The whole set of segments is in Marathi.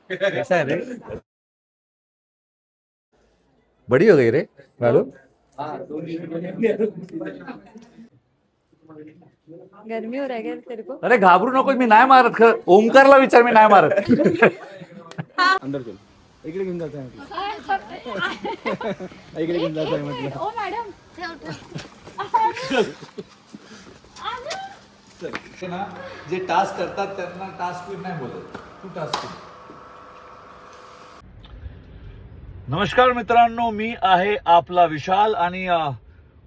कैसा है रे? बड़ी हो गई रे मालूम. गर्मी हो रहा है क्या तेरे को? अरे घाबरू नको, मी नाही मारत. खरं ओमकारला विचार, मी नाही मारत. अंदर चल. इकडे घेऊन जात आहे इकडे घेऊन जात आहे म्हटलं. ओ मॅडम जे टास्क करतात त्यांना टास्क क्वीन नाही बोलत. तू टास्क क्वीन. नमस्कार मित्रांनो, मी आहे आपला विशाल आणि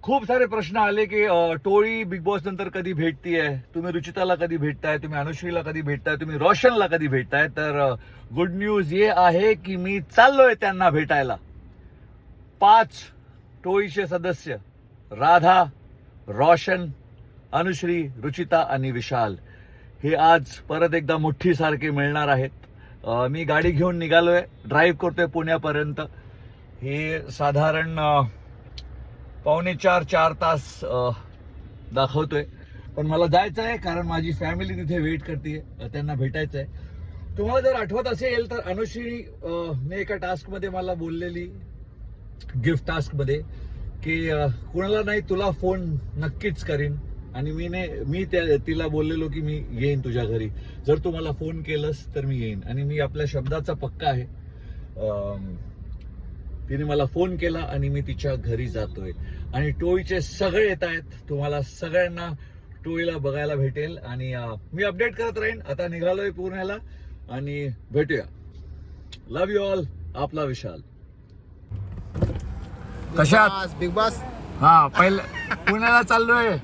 खूप सारे प्रश्न आले की टोळी बिग बॉस नंतर कधी भेटतीये, तुम्ही रुचिताला कधी भेटताय, तुम्ही अनुश्रीला कधी भेटताय, तुम्ही रोशनला कधी भेटताय. तर गुड न्यूज ये आहे की मी चाललोय त्यांना भेटायला. 5 टोळीचे सदस्य राधा, रोशन, अनुश्री, रुचिता आणि विशाल हे आज परत एकदा मुठ्ठी सारखे मिळणार आहेत. मी गाडी घेऊन निघालोय, ड्राईव्ह करतोय पुण्यापर्यंत. हे साधारण 3.25-4 तास दाखवतोय, पण मला जायचं आहे कारण माझी फॅमिली तिथे वेट करते, त्यांना भेटायचं आहे. तुम्हाला जर आठवत असेल तर अनुश्री ने एका टास्कमध्ये मला बोललेली, गिफ्ट टास्कमध्ये, की कुणाला नाही तुला फोन नक्कीच करीन. आणि मी तिला बोललेलो की मी येईन तुझ्या घरी, जर तू मला फोन केलंस तर मी येईन. आणि मी आपल्या शब्दाचा पक्का आहे. तिने मला फोन केला आणि मी तिच्या घरी जातोय. आणि टोळीचे सगळे येत आहेत, तुम्हाला सगळ्यांना टोळीला बघायला भेटेल आणि मी अपडेट करत राहीन. आता निघालोय पुण्याला आणि भेटूया. लव्ह यू ऑल, आपला विशाल. कशात? Big boss. हा, पहिलं पुण्याला चाललोय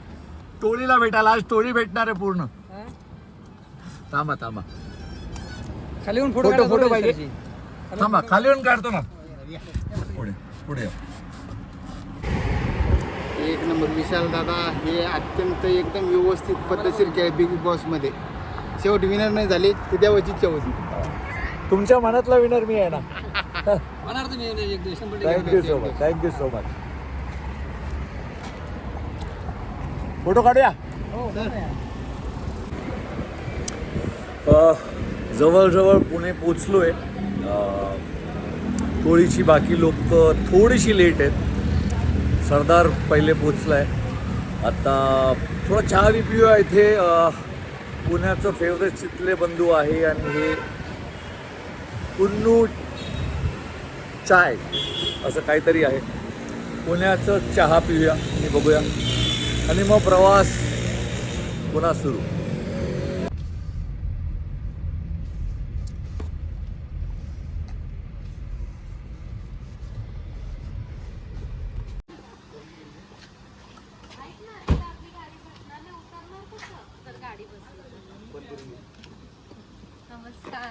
टोळीला भेटायला. आज टोळी भेटणार आहे पूर्ण. थांबा खाली येऊन फोटो पाहिजे. थांबा, खाली येऊन काढतो ना. पुढे एक नंबर विशाल दादा हे अत्यंत एकदम व्यवस्थित पद्धतशीर केले बिग बॉस मध्ये. शेवटी विनर नाही झाले ते देवाची इच्छा होती. तुमच्या मनातला विनर मी आहे ना. Thank you so much. फोटो काढूया. जवळजवळ पुणे पोचलोय. टोळीची बाकी लोक थोडीशी लेट आहेत. सरदार पहिले पोचलाय. आता थोडा चहा बी पिऊया. इथे पुण्याचं फेवरेट चितले बंधू आहे आणि हे कुन्नू चाय असं काहीतरी आहे. पुण्याचं चहा पिऊया आणि बघूया आणि मग प्रवास पुन्हा सुरू. नमस्कार.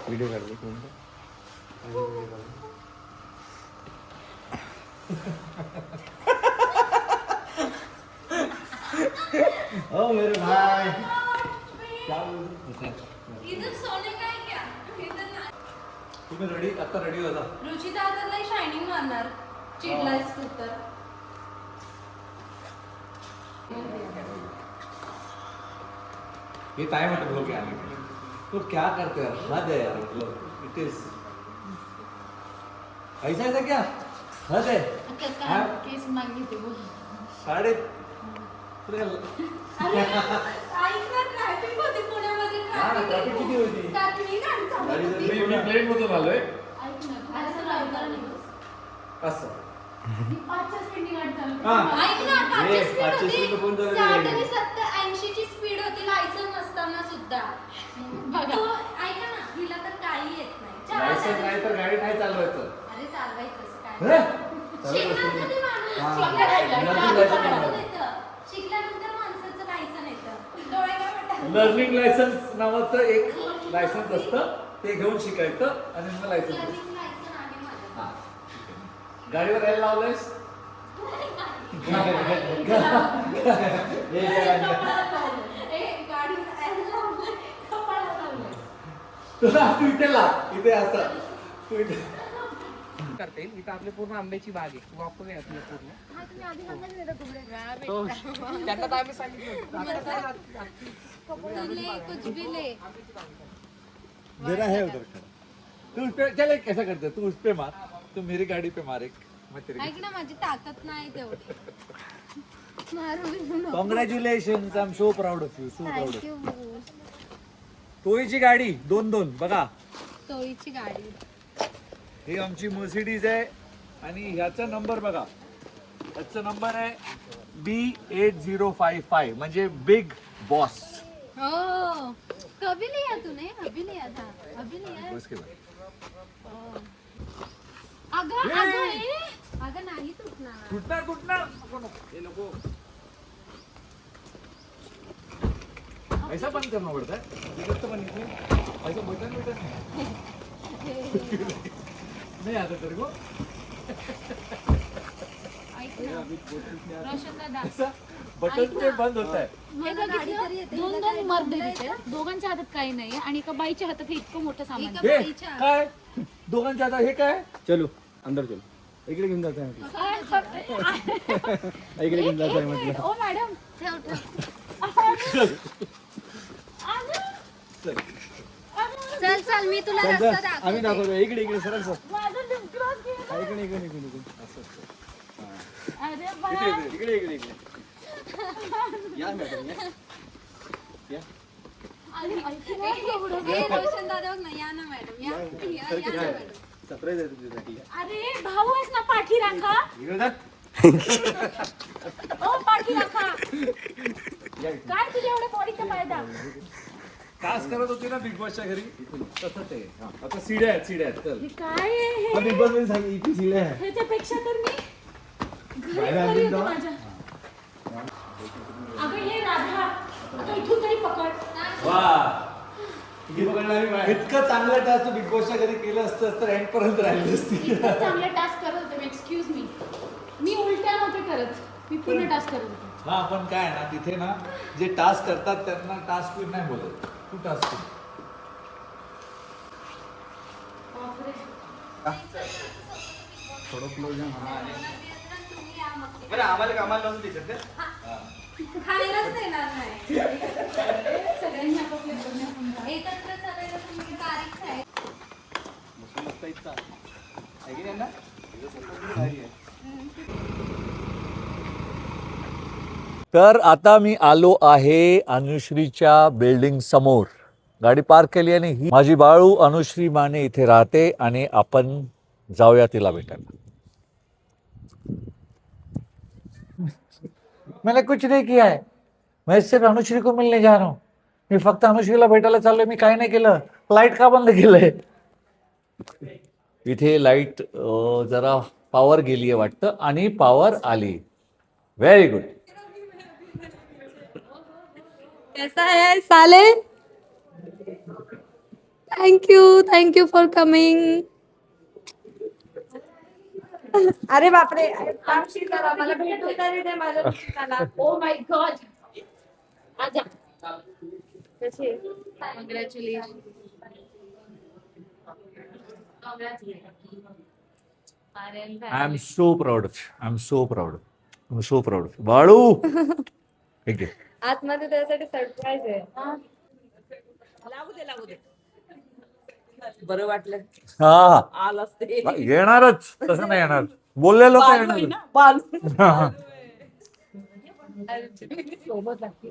व्हिडिओ काढले ओ मेरे भाई इधर सोने का है क्या? इधर ना. तुम्ही रेडी? आता रेडी होता. रुचिता आता लई शायनिंग मारणार. चिडलायस तू तर. ये टाइम है तुम लोग के आने के लिए. तो क्या करते हैं? हद है यार. मतलब इट इज ऐसा क्या हद है. काय केस मागितली बोल. साडे ऐक ना, ट्रॅफिक होती पुण्यामध्ये. ट्रॅफिक किती होती? त्यातली गाडी चालत होती. मी प्लेन मधून आलोय. ऐक ना, असं लावणार नाही. असं 5च्या स्पीडनी गाडी चालवते. हा. ऐक ना, 5च्या स्पीड 5च्या होती. स्पीडनं कोण चालवते 60 गाडी? आणि 70 80 ची स्पीड होती लायसन नसताना सुद्धा. तू ऐका ना, हिला तर काही येत नाही. लायसन नाही तर गाडी नाही चालवायचं. अरे चालवायचं असं काय? हे? शिकण्यामध्ये माणूस हा. शिकल्यानंतर येतं. शिकल्यानंतर माणसाचं लायसन येतं. डोळे काय म्हणतात? लर्निंग लायसन्स नावाचं एक लायसन्स असतं, ते घेऊन शिकायचं आणि मग लायसन्स. लर्निंग लायसन आहे माझं. हा, गाडीवर यायला लावलंयस? तुला तू इथे ला, इथे असं तू इथे करता येईल. इथं आपली पूर्ण आंब्याची बाग आहे, वापरून आहे आपली पूर्ण. तो त्यांना तर आम्ही सांगितलं होतं. आता काय कुछ भी ले. जरा है उधर खड़ा. तू उस पे चल एक ऐसा करते तू उस पे मार, तू मेरी गाड़ी पे मार एक, मैं तेरी. ऐक ना माझी ताकद नाही तेवढी. मारू बिरू नको. Congratulation, I am so proud of you, so proud of. Thank you. टोळीची गाडी 2-2 बघा. टोळीची गाडी. ही आमची मर्सिडीज आहे आणि ह्याचा नंबर बघा. ह्याचा नंबर आहे B8055 म्हणजे बिग बॉस. हो. कभी लिया तूने? अभी लिया था. अभी लिया. बस के बाद. अगं अगं नाही तुटणार. कुठणार कुठणार नको नको हे नको. ऐसा बंद करना पड़ता है. दिक्कत तो बनी थी. ऐसा बटन नहीं आता तेरे को. ऐक ना. रोशन दादा. ऐसा बटन पे बंद होता है. मला गाडी तरी येते. दोन मर्द तिथे दोघांच्या हातात काही नाही आणि एका बाईच्या हातात हे इतकं मोठं सामान एका हे बाईच्या. काय दोघांच्या आता हे काय. चलो अंदर चलो. इकडे घेऊन जायचं आहे इकडे घेऊन जायचं आहे म्हटलं. ओ मॅडम ठेव ठेव. चल चल मी तुला रस्ता आम्ही दाखवते. दाखवतो. इकडे इकडे सरळ सर. माझं lip gloss गेलं. इकडे इकडे इकडे इकडे. अरे बाळा. इकडे इकडे इकडे. या मॅडम या. आणि ऐकून एवढं. हे रोशन दादा बघ ना. या ना मॅडम. या ना मॅडम. सरप्राईज आहे तुझ्यासाठी. अरे भाऊ आहेस ना पाठी राखा. इकडे जा. ओ पाठी राखा. काय तुझ्या एवढ्या बॉडीचा फायदा. टास्क करत होती ना बिग बॉसच्या घरी तसंच आहे. आता सीड्या आहेत सीड्या आहेत. चल हे काय आहे बिग बॉस मध्ये सांगितलं इथे शिळे आहे. ह्याच्यापेक्षा तर मी घरीच बाहेर बरी आणून होते जाऊ. माझ्या. अगं ये राधा आता इथून तरी पकड. वा किती पकडणारी बाय. इतकं चांगलं टास्क तू बिग बॉसच्या घरी केलं असतं तर एंड पर्यंत राहिली असती. चांगले टास्क करत होते मी. एक्सक्यूज मी उलट्या नव्हते करत. मी पूर्ण टास्क करत होते. हा पण काय आहे ना तिथे ना जे टास्क करतात त्यांना टास्क क्वीन नाही बोलत. तू टास्क क्वीन. बापरे. थोडं क्लोज तुम्ही या मग. बरं आम्हाला कामाला लावून देतात का? खायलाच देणार नाही. सगळ्यांनी आपापल्या बघण्या समजा. एकत्र चालायला तुम्ही तारीख आहे. मस्त इच्छा आहे की नाही ना? भारी आहे. तर आता मी आलो आहे अनुश्रीच्या बिल्डिंग समोर. गाडी पार्क केली आणि ही माझी बाळू अनुश्री माने इथे राहते आणि आपण जाऊया तिला भेटायला. मैंने कुछ नहीं किया है. मैं सिर्फ अनुश्री को मिलने जा रहा हूँ. मी फक्त अनुश्रीला भेटायला चाललोय. मी काही नाही केलं. लाईट का बंद केलंय. इथे लाईट जरा पॉवर गेली आहे वाटतं आणि पॉवर आली. Very good. कैसा है साले. Thank you for coming. अरे बापरे. मला भेटू तरी दे माझ्या ठिकाणाला. Oh my God. आजा. कशी आहे? Congratulation. I am so proud. I am so proud. So proud. Balu ठीक आहे. आतमध्ये त्यासाठी सरप्राईज आहे. बरं वाटलं. हा आलाच ते. येणारच. तसं नाही येणार. बोललेलो तर बालू आहे येणार. ना, बालू. सोबत लागते.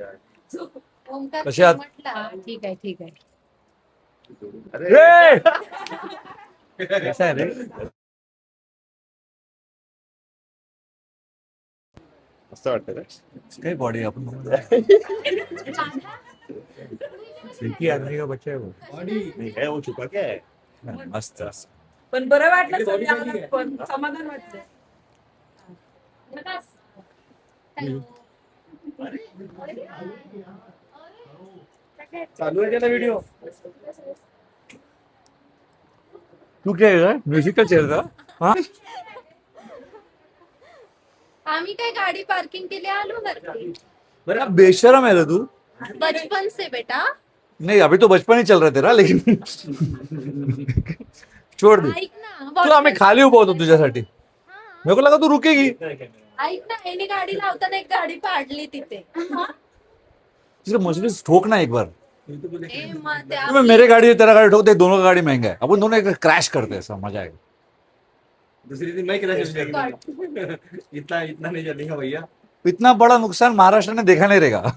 ओमकार कशी आहात? म्हटला. ठीक आहे ठीक आहे. कसा आहे रे. मस्त वाटतं का? काही बॉडी आपण सिल्की आदमी का बच्चा है वो. नहीं है वो छुपा क्या है? मस्त. पण बरं वाटलं सगळे आलात, पण समाधान वाटलं. चालू आहे त्याला व्हिडिओ. तू काय म्युझिकल चेअर का. हा आम्ही काय गाडी पार्किंग केली आलो वरती. बरं बेशरम है ना तू. बचपन से बेटा. नहीं अभी तो बचपन ही चल रहा तेरा लेकिन छोड़ दे. ऐक ना तू आम्ही खाली उभं होतो तुझ्यासाठी मेरे को लगा तू रुकेगी. ऐक ना, यांनी गाडी लावताना एक गाडी पाडली तिथे. तुझे मर्सिडीज ठोक ना एक बार. ए, मग त्या- तुम्हें मेरे गाड़ी तेरा गाड़ी ठोक दे, दोनों का गाड़ी महंगा है, अपन दोनों एक क्रैश करते हैं, ऐसा मजा आएगा. दूसरी दिन मैं क्रैश इतना इतना नहीं चलेगा भैया. इतना बड़ा नुकसान महाराष्ट्र ने देखा नहीं रहेगा.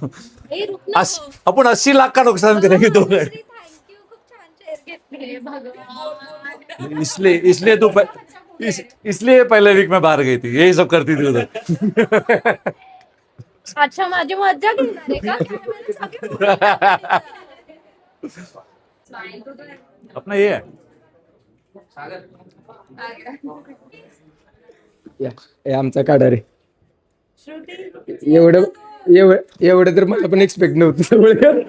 ए, रुक ना. अपन 80 लाख का नुकसान करेंगे दो गाड़ी. थँक्यू, खूप छान चेअर घेतली. भगवान. इसलिए पहले वीक में बाहर गई थी, यही सब करती थी उधर. अच्छा, माझी मज्जा घेणार आहे का? कॅमेरे सगळे बोलतात. अपना ये है. हे आमचा काढा रे. एवढं एवढं तर मला पण एक्सपेक्ट नव्हतं सगळं.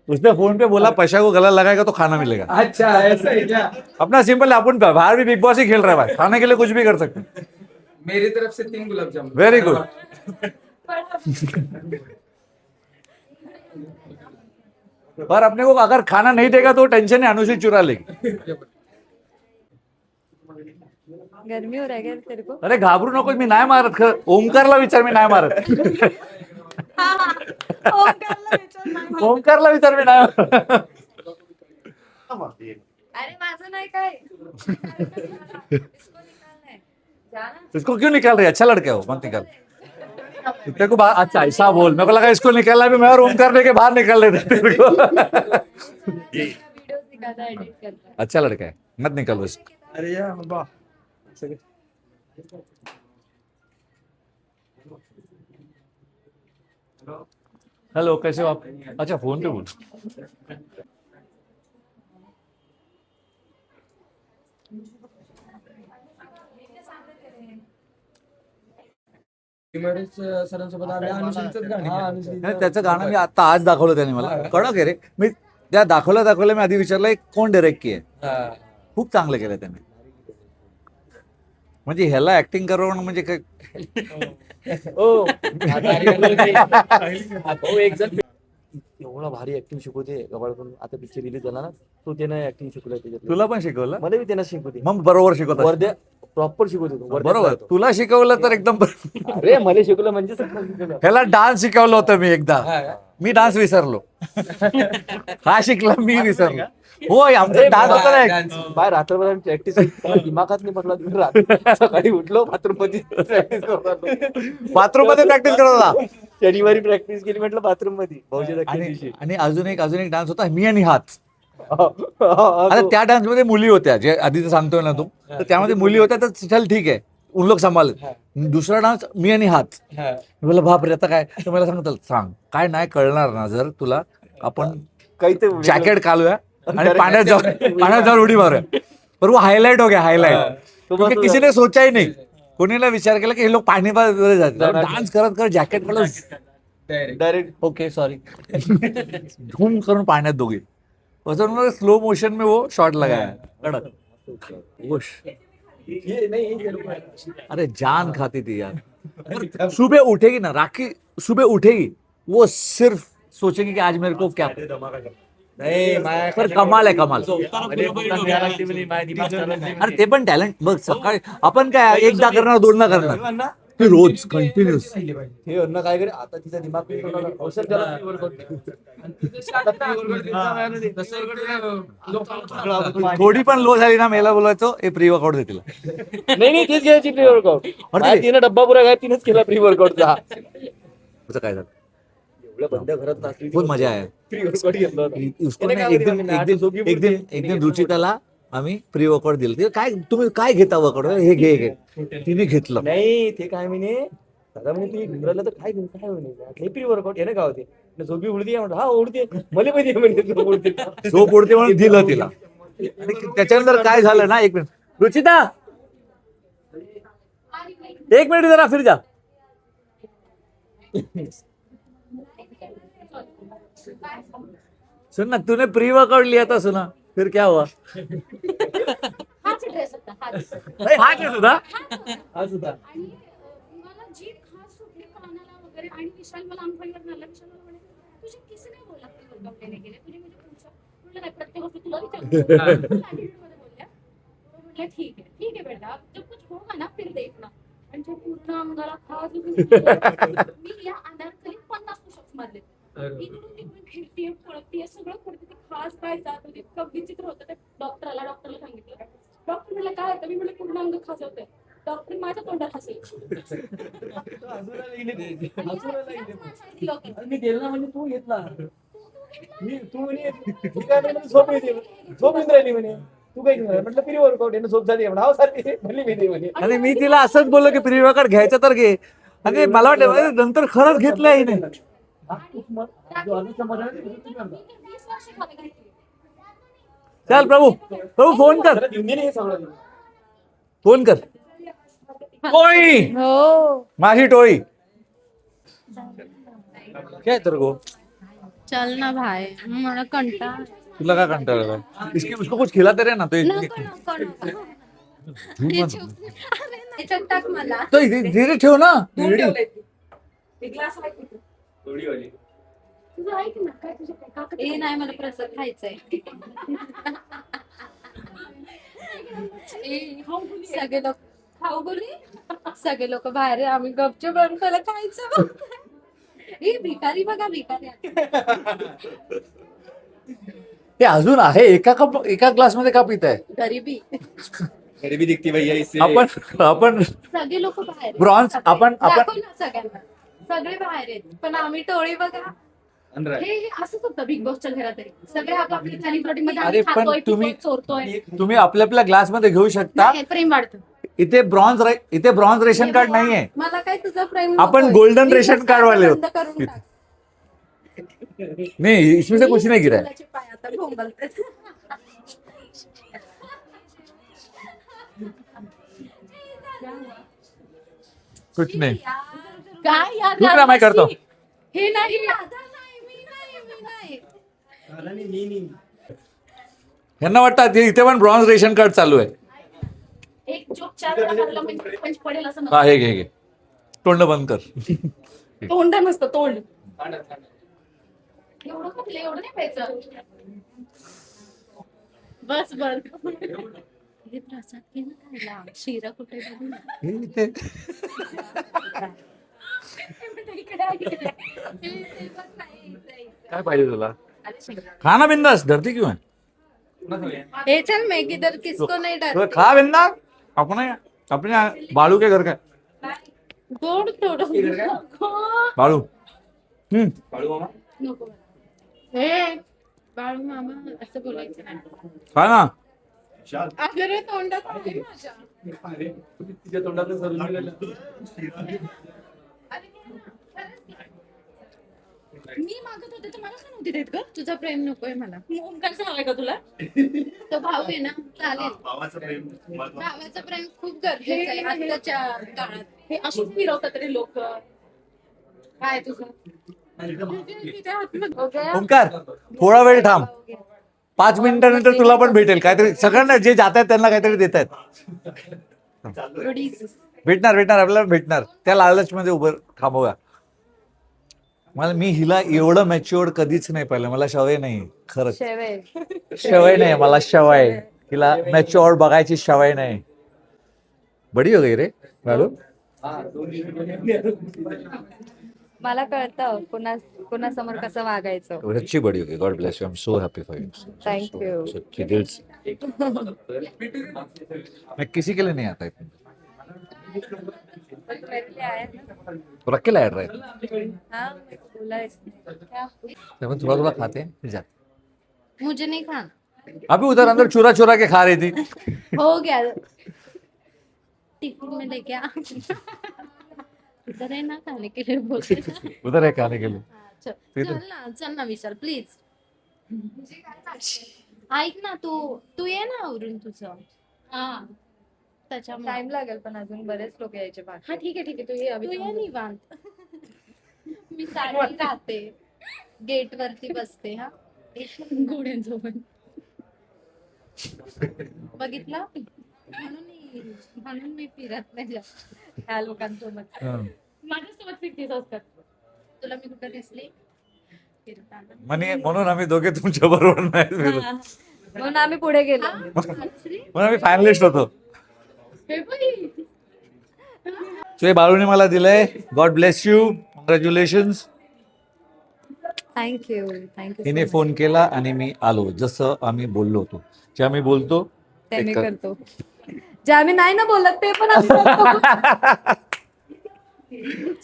उसने फोन पे बोला पैसा को गला लगाएगा तो खाना मिलेगा. अच्छा ऐसा है क्या? अपना सिंपल है, अपन बाहर भी बिग बॉस ही खेल रहा है भाई, खाने के लिए कुछ भी कर सकते हैं. मेरी तरफ से 3 गुलाब जामुन. Very good. पर अपने को अगर खाना नहीं देगा तो टेंशन है, अनुश्री चुरा लेगी. गर्मी हो रहा है क्या तेरे को? अरे घाबरू नको, मी नाही मारत. खरं ओमकारला विचार, मी नाही मारत. ओमकारला विचार, मी नाही मारत. अरे माझं नाही काय. इसको क्यों निकाल रही है? अच्छा लड़का है वो, मत निकाल. तेरे को अच्छा ऐसा बोल, मेरे को लगा इसको निकालना भी मैं और ओमकार लेके बाहर निकाल लेते तेरे को. वीडियोस निकालता एडिट करता. अच्छा लड़का है, मत निकालो इसको. अरे या बाबा. हेलो, कैसे हो आप? अच्छा फोन पे बोल. सरांसोबत आम्ही अनुश्रीचंच गाणं केलं. नाही, त्याचं गाणं मी आता आज दाखवलं त्याने मला. कडक आहे रे. मी त्या दाखवल्या मी आधी विचारलं कोण डायरेक्ट की आहे. हा. खूप चांगलं केलं त्याने. म्हणजे ह्याला ऍक्टिंग करणं म्हणजे काय. हो एक जण एवढा भारी ऍक्टिंग शिकवते गबाळकडून. आता पिक्चर रिलीज झाला ना, तो त्यानं ऍक्टिंग शिकवलंय त्याच्यात. तुला पण शिकवलं? मला बी त्यानं शिकवते. मग बरोबर शिकवत. वर्ध्या प्रॉपर शिकवतो तो. बरोबर, तुला शिकवलं तर एकदम बरोबर. अरे मला शिकवलं म्हणजे सगळं शिकवलं. ह्याला डान्स शिकवलं होतं मी एकदा. मी डान्स विसरलो. हा शिकला, मी विसरलो. होय, आमचा डान्स होता ना एक. बाय रात्रभर प्रॅक्टिस दिमागात नाही पडला. सकाळी उठलो बाथरूम मध्ये प्रॅक्टिस करतो. बाथरूम मध्ये प्रॅक्टिस करत होता. शनिवारी प्रॅक्टिस केली म्हटलं बाथरूम मध्ये भाऊच्या आणि अजून एक डान्स होता, मी आणि हात. आता त्या डान्स मध्ये मुली होत्या, जे आधी सांगतोय ना तू, तर त्यामध्ये मुली होत्या, तर चल ठीक आहे, उन लोक सांभाळ. दुसरा डान्स मी आणि हात. बोला बापरे, आता काय? तर मला सांगतो, सांग काय नाही कळणार ना जर तुला. आपण काहीतरी जॅकेट घालूया आणि पाण्यात जाऊन उडी मारूया. पर वो हाईलाइट हो गया, हाईलाइट. क्योंकि किसी ने सोचा ही नहीं. कोणीला विचार केला की हे लोक पाणी जातात, डान्स करत जॅकेट मला डायरेक्ट ओके सॉरी झूम करून पाण्यात दोघे. स्लो मोशन में वो शॉट लगाया. कड़क वोश. अरे जान खाती थी यार. सुबह उठेगी ना राखी, सुबह उठेगी वो सिर्फ सोचेगी कि आज मेरे को क्या. पर कमाल आहे, कमाल. अरे ते पण टॅलेंट बघ. सकाळी आपण काय एकदा करणार, दोनदा करणार, ते रोज कंटिन्युअस. हे अन्न काय करे आता तिचा दिमाग थोडी पण लो झाली ना, मेला बोलायचो हे प्री वर्कआउट दे तिला. नाही तीच घ्यायची प्री वर्कआउट. तिने डब्बा पुरा काय तिनेच केला प्री वर्कआउटचा. काय झालं? एवढ्या बंद घरात नाचली, बहुत मजा आहे. प्री वर्कआउट घेतला होता. उसको एक दिन रुचिताला आम्ही प्री वर्कआउट दिलं. काय तुम्ही काय घेता वर्कआउट? हे घे. तिने घेतलं. नाही ते काय म्हणे दादा म्हणे तू घराला तर काय घेऊन काय म्हणे प्री वर्कआउट याने काय होते झोपी उडते म्हणतो. हा उडते मला माहिती म्हणजे उडते, झोप उडते म्हणून दिलं तिला. आणि त्याच्यानंतर काय झालं ना, एक मिनिट रुचिता, एक मिनिट जरा फिर जा. सुन ना, तूने प्री वर्कआउट लिया था सुना, फिर क्या हुआ? हाच ड्रेस होता, हाच. हा केस होता. आज होता. आणि मला जी खास सुटली कानाला वगैरे आणि विशाल मला अंगठीवर घालला. विशाल मला म्हणे तुझे किसने बोला की वर्कआउट नाही केले तुझे म्हणजे पुढचा बघितलं नाही प्रत्येक गोष्ट तुला विचारतो attitude मध्ये बोलल्या. तो म्हटलं ठीक आहे बेटा जब कुछ होगा ना फिर देखना. आणि तो पूर्ण अंगाला खास मी या अनारकली 50 पुशअप्स मारले. इकडून तिकडून फिरतीये पळतीये सगळं करते ती खास काय जात होती इतकं विचित्र होतं ते. डॉक्टरला सांगितलं. डॉक्टर म्हणलं काय होतं मी म्हणलं पूर्ण अंग खाजवतंय. डॉक्टर माझ्या तोंडात हसेल. मी गेलो ना म्हणजे तू घेतला तू म्हणे तू काय म्हणे झोप येऊन राहिली म्हणे तू काय घेऊन म्हटलं प्री वर्कआउट आहे ना झोप झाली म्हणा सारखी म्हणली मी म्हणे. आणि मी तिला असंच बोललो की प्री वर्कआउट घ्यायचं तर घे. आणि मला वाटलं नंतर खरंच घेतलं आहे नाही. 20 वर्ष खाली. चल प्रभू फोन कर फोन कर. टोळी माझी टोळी काय तर गो चल ना भाई मला कंटाळा. तुला काय कंटाळा उसको कुछ खिलाते रहे ना तो याच्यात टाक मला. तो धीरे ठेव ना. ग्लास आहे तिथे. तुझं ऐक ना काय तुझं काय काका ए नाही मला प्रसाद खायचंय. सगळे लोक खाऊ बोली सगळे लोक बाहेर आहे, आम्ही गपचूप बनवून पहिला खायचं. ए भिकारी बघा भिकारी. हे अजून आहे एका ग्लास मध्ये का पिताय. गरीबी गरीबी दिखती भैया इससे. आपण सगळे लोक बाहेर आहेत. ब्रॉन्झ आपण दाखव ना सगळ्यांना सगळे बाहेर आहेत पण आम्ही टोळी बघा. हे असंच होतं बिग बॉसच्या घरात सगळे आपापली सेलिब्रिटी मध्ये अरे आम्ही पण खातोय, तुम्ही पितोय, चोरतोय. तुम्ही आपल्या ग्लास मध्ये घेऊ शकता. नाही, प्रेम वाढतं. इथे ब्रॉन्झ रेशन कार्ड नाहीये. मला काय तुझं प्रेम आपण नकोय. गोल्डन मी रेशन बस कार्ड वाले बंद करून टाक. नहीं इसमें से कुछ नहीं गिरा है. मुलाचे पाय आता भोंगलतात. कुछ नहीं. काय यार रुक ना, मैं करता हूं. हे नाही दादा नाही मी नाही. यांना वाटतं इथे पण ब्रॉन्झ रेशन कार्ड चालू आहे. एक जोक 4 वेळा मारला म्हणजे पंच पडेल असं हा नसतं. घे तोंड बंद कर. तोंड नसतं तोंड. एवढं का तिला एवढं नाही प्यायचं. बस हे प्रसाद घे ना खायला. शिरा कुठे बघू ना. इकडे आहे, इकडे. हे बघ नाही, इथे. काय पाहिजे तुला. खाना बिंदास डरती क्यों है. हे चल मैं किधर किसको नहीं तो डरती. खा बिंदास अपने बालू के घर का गोड थोडं बालू. नको. हे बाळू मामा असं बोलायचं नाही. खा ना. अगं तोंडात आहे माझ्या. तिच्या तोंडातलं सरून गेलेलं. मी मागत होते तर मला का नव्हती देत ग. तुझा प्रेम नकोय मला. ओमकारचा हवाय का तुला? तो भाऊ आहे ना चालेल. भावाचं प्रेम महत्वाचं. भावाचं प्रेम खूप गरजेचं आहे आताच्या काळात. हे अशीच फिरवतात रे लोक. काय तुझं ओंकार थोडा वेळ थांब. 5 मिनिटानंतर तुला पण भेटेल काहीतरी. सगळ्यांना जे जात आहेत त्यांना काहीतरी देत आहेत. भेटणार आपल्याला भेटणार. त्या लालच मध्ये उभं थांबूया. मी हिला एवढं मॅच्युअर्ड कधीच नाही पाहिलं. मला सवय नाही खरंच. सवय नाही मला. सवय हिला मॅच्युअर्ड बघायची सवय नाही. बडी हो गई रे मॅडम. मला कळतं कोणासमोर कसं वागायचं. अच्छी बड़ी हो गई. God bless you. I am so happy for you. Thank you. सच्ची दिल से. मैं किसी के लिए नहीं आता इतना. तो रख के लाया रहा है. थोड़ा खाते हैं फिर जाते. मुझे नहीं खाना. अभी उधर अंदर चुरा के खा रही थी. हो गया. टिफिन में लेके आ. इधर है ना खाने के लिए बोलते. उधर है खाने के लिए. चल ना विशाल प्लीज. ऐक ना तू ये ना आवरून तुझं. हा त्याच्यामुळे टाइम लागेल पण अजून बरेच लोक यायचे बाकी. हा ठीक आहे तू ये निवांत. मी साडी राहते गेट वरती बसते. हा घोड्यांसोबत बघितलं म्हणून मी फिरत नाही जास्त ह्या लोकांसोबत. माझ्यासोबत फिरतीस असतात. तुला मी कुठं दिसली. फिरताना. म्हणून आम्ही दोघे तुमच्या बरोबर नाही फिरत. म्हणून आम्ही पुढे गेलो. म्हणून आम्ही फायनलिस्ट होतो. हे बाई. सो हे बाळूने मला दिलंय. God bless you. Congratulations. Thank you हिने फोन केला आणि मी आलो, जसं आम्ही बोललो होतो. जे आम्ही बोलतो ते मी कर. करतो. जे आम्ही नाही ना बोलत ते पण आम्ही करतो.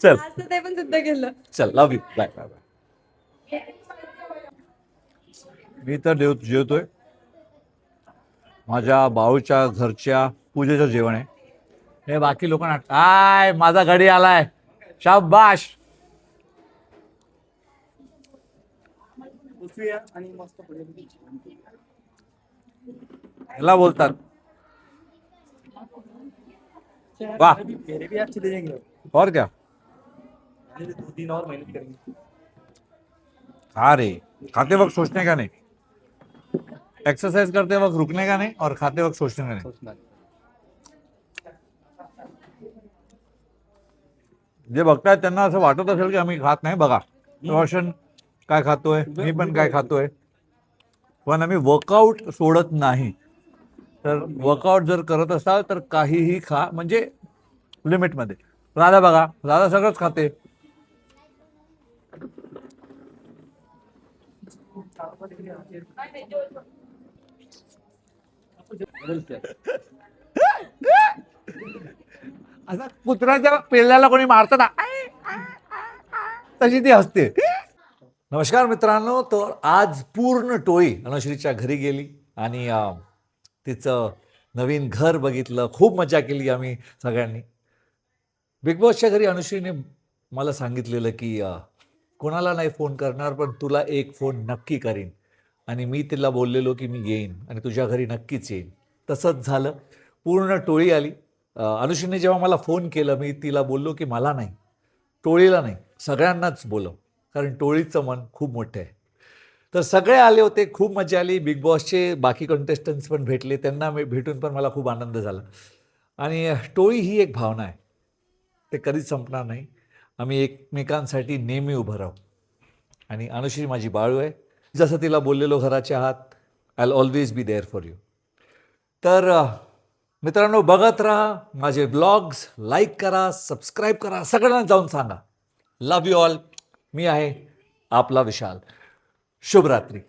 चल आज तर ते पण सिद्ध केलं. चल, love you. Bye bye bye. मी तर जेवतोय. माझ्या भाऊच्या घरच्या पूजेचं जेवण आहे हे. बाकी लोकांना काय, माझा घडी आलाय. शाबाश. आणि मस्त याला बोलतात वाह. मेरे भी आप चले जाएंगे और क्या. 2-3 और मेहनत करेंगे. अरे खाते वक्त सोचने का नहीं, एक्सरसाइज करते वक्त रुकने का नहीं, और खाते वक्त सोचने का नहीं. जे बघतायत त्यांना असं वाटत असेल की आम्ही खात नाही. बघा रोशन काय खातोय, मी पण काय खातोय, पण आम्ही वर्कआउट सोडत नाही. तर वर्कआउट जर करत असाल तर काहीही खा, म्हणजे लिमिटमध्ये. राधा बघा, राधा सगळंच खाते. असा कुत्र्याच्या पिल्ल्याला कोणी मारतं ना, तशी ती हसते. नमस्कार मित्रांनो. तर आज पूर्ण टोळी अनुश्रीच्या घरी गेली आणि तिचं नवीन घर बघितलं. खूप मजा केली आम्ही सगळ्यांनी. बिग बॉसच्या घरी अनुश्रीने मला सांगितलेलं की कोणाला नाही फोन करणार, पण तुला एक फोन नक्की करीन. आणि मी तिला बोललेलो की मी येईन आणि तुझ्या घरी नक्कीच येईन. तसंच झालं. पूर्ण टोळी आली. अनुश्रीने जेव्हा मला फोन केलं, मी तिला बोललो की मला नाही, टोळीला नाही, सगळ्यांनाच बोलव, कारण टोळीचं मन खूप मोठं आहे. तर सगळे आले होते. खूप मजा आली. बिग बॉसचे बाकी कंटेस्टंट्स पण भेटले. त्यांना भेटून पण मला खूप आनंद झाला. आणि टोळी ही एक भावना आहे, ते कधीच संपणार नाही. आम्ही एकमेकांसाठी नेहमी उभं राहू. आणि अनुश्री माझी बाळू आहे. जसं तिला बोललेलो घराच्या आत, I will always be there for you. तर मित्रांनो, बघत राहा माझे ब्लॉग्स. लाईक करा, सबस्क्राईब करा, सगळ्यांना जाऊन सांगा. Love you all. मी आहे आपला विशाल. शुभरात्री.